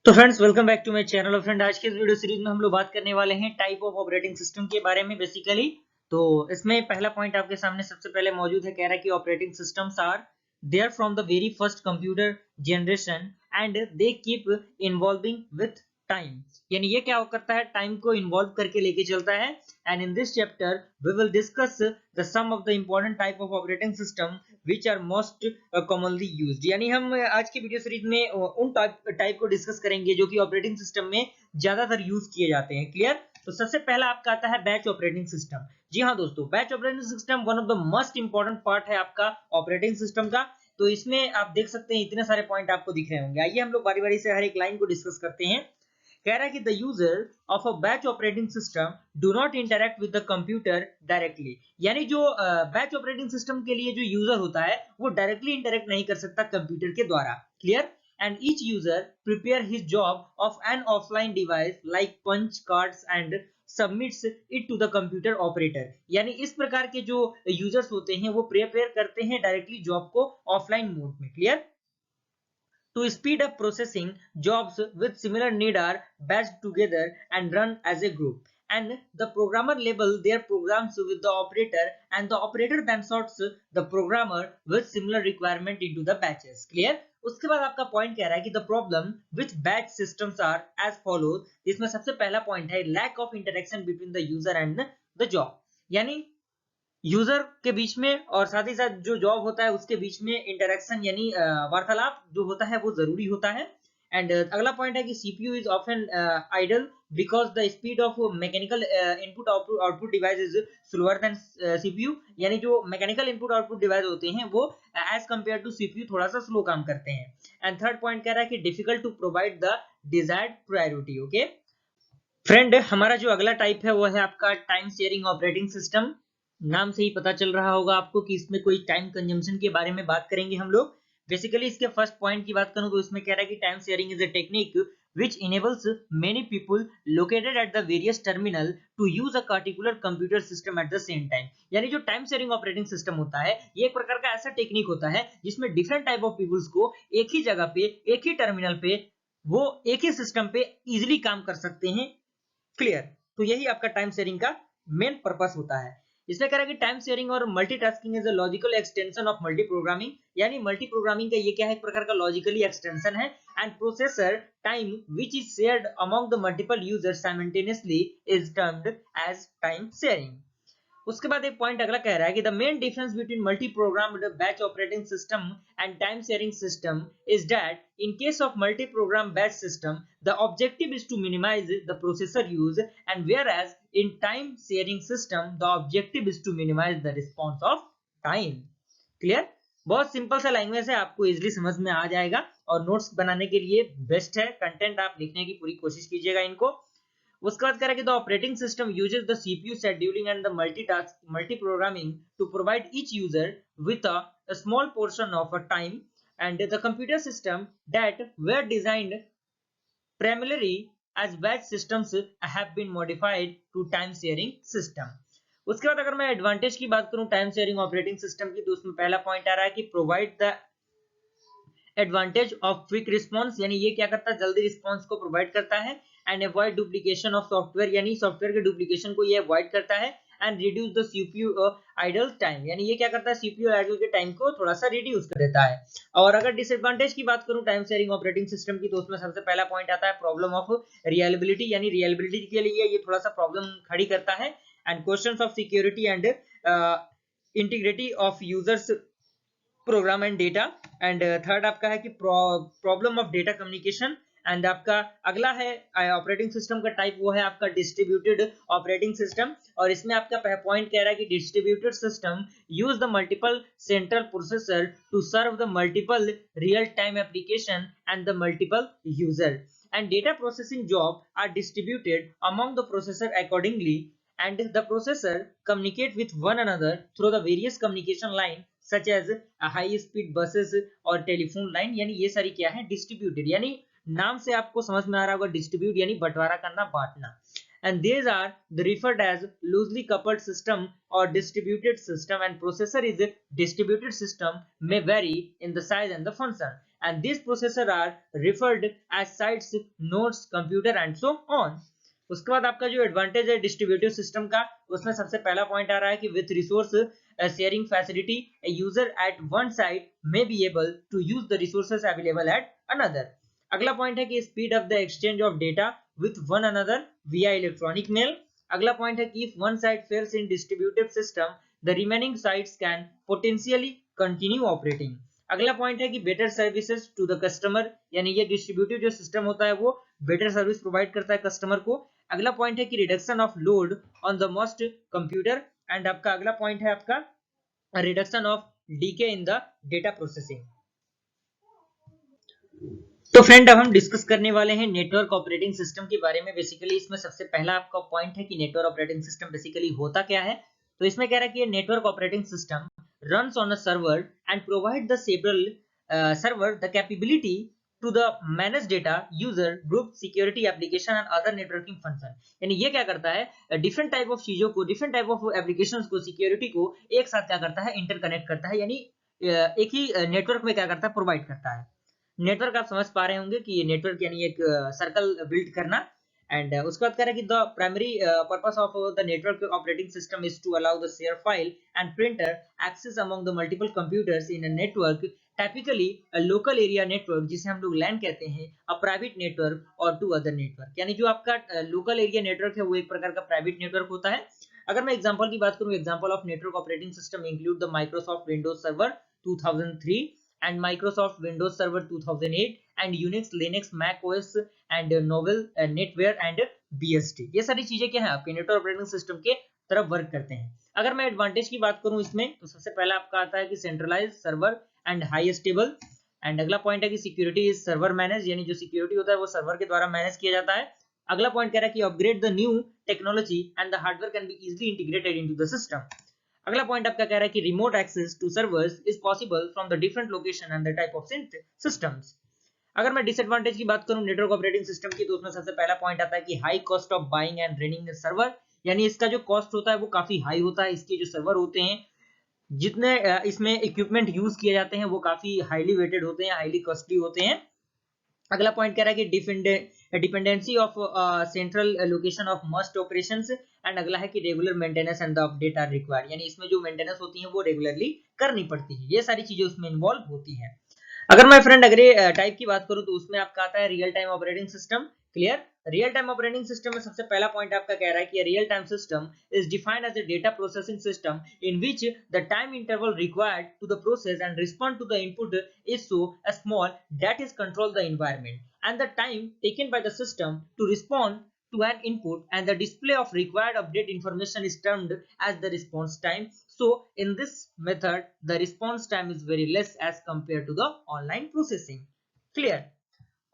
तो friends welcome back to my channel. और friend आज के इस वीडियो सीरीज में हम लोग बात करने वाले हैं टाइप ऑफ ऑपरेटिंग सिस्टम के बारे में बेसिकली। तो इसमें पहला पॉइंट आपके सामने सबसे पहले मौजूद है, कह रहा है कि operating systems are there from the very first computer generation and they keep involving with time. यानी ये क्या करता है, टाइम को इन्वॉल्व करके लेके चलता है। And in this chapter we will discuss the some of the important type of operating system which are most commonly used. यानी हम आज की वीडियो सीरीज में उन टाइप को डिस्कस करेंगे जो कि ऑपरेटिंग सिस्टम में ज्यादातर यूज किए जाते हैं। क्लियर। तो सबसे पहला आपका आता है बैच ऑपरेटिंग सिस्टम। जी हाँ दोस्तों, batch operating system one of the most important part है आपका ऑपरेटिंग सिस्टम का। तो इसमें आप देख सकते हैं इतने सारे पॉइंट आपको दिख रहे होंगे। आइए हम लोग बारी बारी से हर एक लाइन को डिस्कस करते हैं। कह रहा है कि the user of a batch operating system do not interact with the computer directly. यानी जो बैच ऑपरेटिंग सिस्टम के लिए जो यूजर होता है वो डायरेक्टली इंटरेक्ट नहीं कर सकता कंप्यूटर के द्वारा। Clear. And each user prepare his job of an offline device like punch cards and submits it to the computer operator. यानी इस प्रकार के जो यूजर्स होते हैं वो प्रिपेयर करते हैं डायरेक्टली जॉब को ऑफलाइन मोड में। Clear. To speed up processing, jobs with similar need are batched together and run as a group. And the programmer label their programs with the operator, and the operator then sorts the programmer with similar requirement into the batches. Clear? उसके बाद आपका point कह रहा है कि the problem with batch systems are as follows. इसमें सबसे पहला पॉइंट है lack of interaction between the user and the job. यानी यूजर के बीच में और साथ ही साथ जो जॉब होता है उसके बीच में इंटरेक्शन यानी वार्तालाप जो होता है वो जरूरी होता है। एंड अगला पॉइंट है कि CPU is often idle because the speed of mechanical input output device is slower than CPU. यानी जो मैकेनिकल इनपुट आउटपुट डिवाइस होते हैं वो एज कंपेयर टू सीपीयू थोड़ा सा स्लो काम करते हैं। एंड थर्ड पॉइंट कह रहा है कि difficult to provide the desired priority. Okay friend, हमारा जो अगला टाइप है वो है आपका टाइम शेयरिंग ऑपरेटिंग सिस्टम। नाम से ही पता चल रहा होगा आपको कि इसमें कोई टाइम कंजम्पशन के बारे में बात करेंगे हम लोग। बेसिकली इसके फर्स्ट पॉइंट की बात करूं तो इसमें कह रहा है कि time sharing is a technique which enables many people located at the various terminal to use a particular computer system at the same time। यानी जो टाइम शेयरिंग ऑपरेटिंग सिस्टम होता है ये एक प्रकार का ऐसा टेक्निक होता है जिसमें डिफरेंट टाइप ऑफ पीपल्स को एक ही जगह पे एक ही टर्मिनल पे वो एक ही सिस्टम पे इजिली काम कर सकते हैं। क्लियर। तो यही आपका टाइम शेयरिंग का मेन पर्पस होता है। इसमें कह रहा है कि टाइम शेयरिंग और multitasking is a logical extension of multi programming. यानी मल्टी प्रोग्रामिंग का ये क्या है, एक प्रकार का लॉजिकली एक्सटेंशन है। And processor time which is shared among the multiple users simultaneously is termed as time sharing. उसके बाद एक पॉइंट अगला कह रहा है कि the main difference between multi programmed batch operating system and time sharing system is that in case of multi program batch system the objective is to minimize the processor use, and whereas in time sharing system the objective is to minimize the response of time। Clear. बहुत simple सा language है, आपको easily समझ में आ जाएगा और notes बनाने के लिए बेस्ट है। कंटेंट आप लिखने की पूरी कोशिश कीजिएगा इनको। उसके बाद कह रहा है कि the operating system uses the CPU scheduling and the multi programming to provide each user with a small portion of a time, and the computer system that were designed primarily as batch systems have been modified to time sharing system। उसके बाद अगर मैं advantage की बात करूं time sharing operating system की तो उसमें पहला पॉइंट आ रहा है कि provide the advantage of quick response. यानी ये क्या करता है, जल्दी रिस्पॉन्स को प्रोवाइड करता है। And avoid duplication of software, यानी सॉफ्टवेयर के डुप्लीकेशन को ये अवॉइड करता है। And reduce the CPU idle time, यानी ये क्या करता है, सीपीयू आइडल के टाइम को थोड़ा सा रिड्यूस कर देता है। और अगर डिसएडवांटेज की बात करूं टाइम शेयरिंग ऑपरेटिंग सिस्टम की तो उसमें सबसे पहला पॉइंट आता है प्रॉब्लम ऑफ रिलायबिलिटी। यानी रिलायबिलिटी के लिए ये थोड़ा सा प्रॉब्लम खड़ी करता है। And questions of security and integrity of users program and data. And third आपका है कि problem of data communication. And आपका अगला है ऑपरेटिंग सिस्टम का टाइप, वो है आपका डिस्ट्रीब्यूटेड ऑपरेटिंग सिस्टम। और इसमें आपका पॉइंट कह रहा है कि distributed system use the multiple central processor to serve the multiple real time application and the multiple user, and data processing job are distributed among the processor accordingly, and the processor communicate with one another through the various communication line such as high speed buses और telephone line. यानी ये सारी क्या है, distributed. यानी नाम से आपको समझ में आ रहा होगा डिस्ट्रीब्यूट यानी बंटवारा करना, बांटना। and these are the referred as loosely coupled system or distributed system, and processor is a distributed system may vary in the size and the function, and these processors are referred as sites, nodes, computer and so on. उसके बाद आपका जो advantage है distributive system का, उसमें सबसे पहला point आ रहा है कि with resource sharing facility a user at one side may be able to use the resources available at another. अगला पॉइंट है कि speed of the exchange of data with one another विया इलेक्ट्रॉनिक मेल. अगला point है कि if one side fails in distributed system, the remaining sides can potentially continue operating. अगला point है कि better services to the customer, यानी ये distributive जो सिस्टम होता है वो बेटर सर्विस प्रोवाइड करता है कस्टमर को. अगला पॉइंट है कि reduction of load on the most computer, and आपका अगला पॉइंट है आपका reduction of decay in the data processing. तो फ्रेंड अब हम डिस्कस करने वाले हैं नेटवर्क ऑपरेटिंग सिस्टम के बारे में. बेसिकली इसमें सबसे पहला आपका पॉइंट है कि नेटवर्क ऑपरेटिंग सिस्टम बेसिकली होता क्या है. तो इसमें कह रहा है कि network operating system runs on a server and provide the several server the capability to the manage data, user, group, security, application and other networking function. यानी ये क्या करता है, डिफरेंट टाइप ऑफ चीजों को, डिफरेंट टाइप ऑफ एप्लीकेशंस को, security को एक साथ क्या करता है, इंटरकनेक्ट करता है, यानी एक ही नेटवर्क में क्या करता है, प्रोवाइड करता है. नेटवर्क आप समझ पा रहे होंगे कि ये नेटवर्क यानी एक सर्कल बिल्ड करना. एंड उसके बाद कह रहा है कि the primary purpose of the network operating system is to allow the share file and printer access among the multiple computers in a network, typically a local area network जिसे हम लोग लैन कहते हैं, अ प्राइवेट नेटवर्क और to other network. यानी जो आपका local area network है वो एक प्रकार का प्राइवेट नेटवर्क होता है. अगर मैं एग्जांपल की बात करूं, example of network operating system include the Microsoft Windows server 2003 and Microsoft Windows Server 2008 and Unix, Linux, Mac OS and Novell, NetWare and BSD. ये सारी चीजें क्या है आपके नेटवर्क ऑपरेटिंग सिस्टम के तरफ वर्क करते हैं. अगर मैं एडवांटेज की बात करूं इसमें, तो सबसे पहला आपका आता है कि centralize server and high stable. And अगला पॉइंट है कि सिक्योरिटी इज सर्वर मैनेज, यानी जो सिक्योरिटी होता है वो सर्वर के द्वारा मैनेज किया जाता है. अगला पॉइंट कह रहा है कि upgrade the new technology and the hardware can be easily integrated into the system. अगला पॉइंट आपका कह रहा है कि remote access to servers is possible from the different location and the type of systems. अगर मैं डिसएडवांटेज की बात करूं नेटवर्क ऑपरेटिंग सिस्टम की, तो उसमें सबसे पहला पॉइंट आता है कि high cost of buying and running server, यानी इसका जो कॉस्ट होता है वो काफी हाई होता है. इसके जो सर्वर होते हैं, जितने इसमें इक्विपमेंट यूज किए जाते हैं वो काफी हाईली वेटेड होते हैं, हाईली कॉस्टली होते हैं. अगला पॉइंट कह रहा है कि dependency of central location of must operations, and अगला है कि regular maintenance and the update are required, यानी इसमें जो मेंटेनेंस होती है वो रेगुलरली करनी पड़ती है. ये सारी चीजें उसमें इन्वॉल्व होती है. अगर मैं फ्रेंड अगले टाइप की बात करूं, तो उसमें आपका आता है real time operating system. Clear. Real time operating system में सबसे पहला पॉइंट आपका कह रहा है कि real time system is defined as a data processing system in which the time interval required to the process and respond to the input is so small that is control the environment, and the time taken by the system to respond to an input and the display of required update information is termed as the response time. So in this method the response time is very less as compared to the online processing. Clear.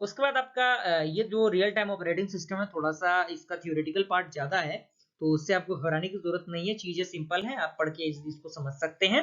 उसके बाद आपका ये जो real time operating system है, थोड़ा सा इसका theoretical part ज्यादा है, तो उससे आपको घबराने की जरूरत नहीं है, चीजें सिंपल है, आप पढ़ के इसको समझ सकते हैं.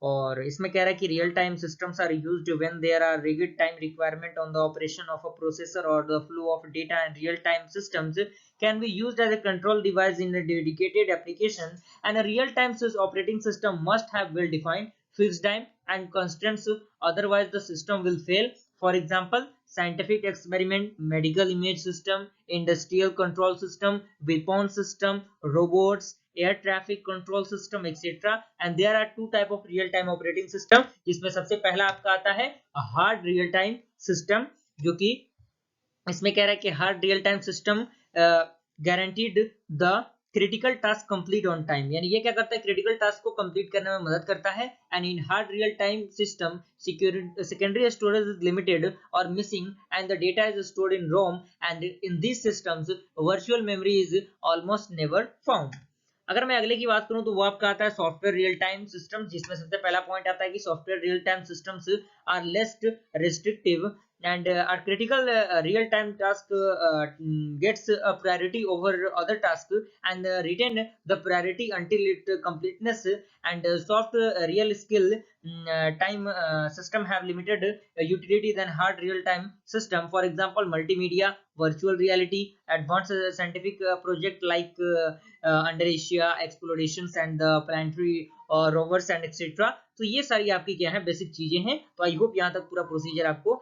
और इसमें कह रहा है कि real time systems are used when there are rigid time requirement on the operation of a processor और the flow of data, and real time systems can be used as a control device in a dedicated application, and a real time operating system must have well defined fixed time and constraints, otherwise the system will fail. For example scientific experiment, medical image system, industrial control system, weapon system, robots, air traffic control system, etc. and there are two type of real time operating system, जिसमें सबसे पहला आपका आता है hard real time system, जो कि इसमें कह रहा है कि hard real time system guaranteed the critical task complete on time, यानी ये क्या करता है, क्रिटिकल टास्क को कंप्लीट करने में मदद करता है. And in hard real time system secondary storage is limited और missing and the data is stored in ROM, and in these systems virtual memory is almost never found. अगर मैं अगले की बात करूं, तो वो आपका आता है सॉफ्टवेयर रियल टाइम सिस्टम, जिसमें सबसे पहला पॉइंट आता है कि software real time systems are less restrictive and our critical real-time task gets a priority over other tasks and retain the priority until it completeness. And soft real skill time system have limited utility than hard real-time system. For example, multimedia, virtual reality, advanced scientific project like under Asia explorations and the planetary rovers and etc. तो ये सारी आपकी क्या है basic चीजें हैं. तो I hope यहाँ तक पूरा प्रोसीजर आपको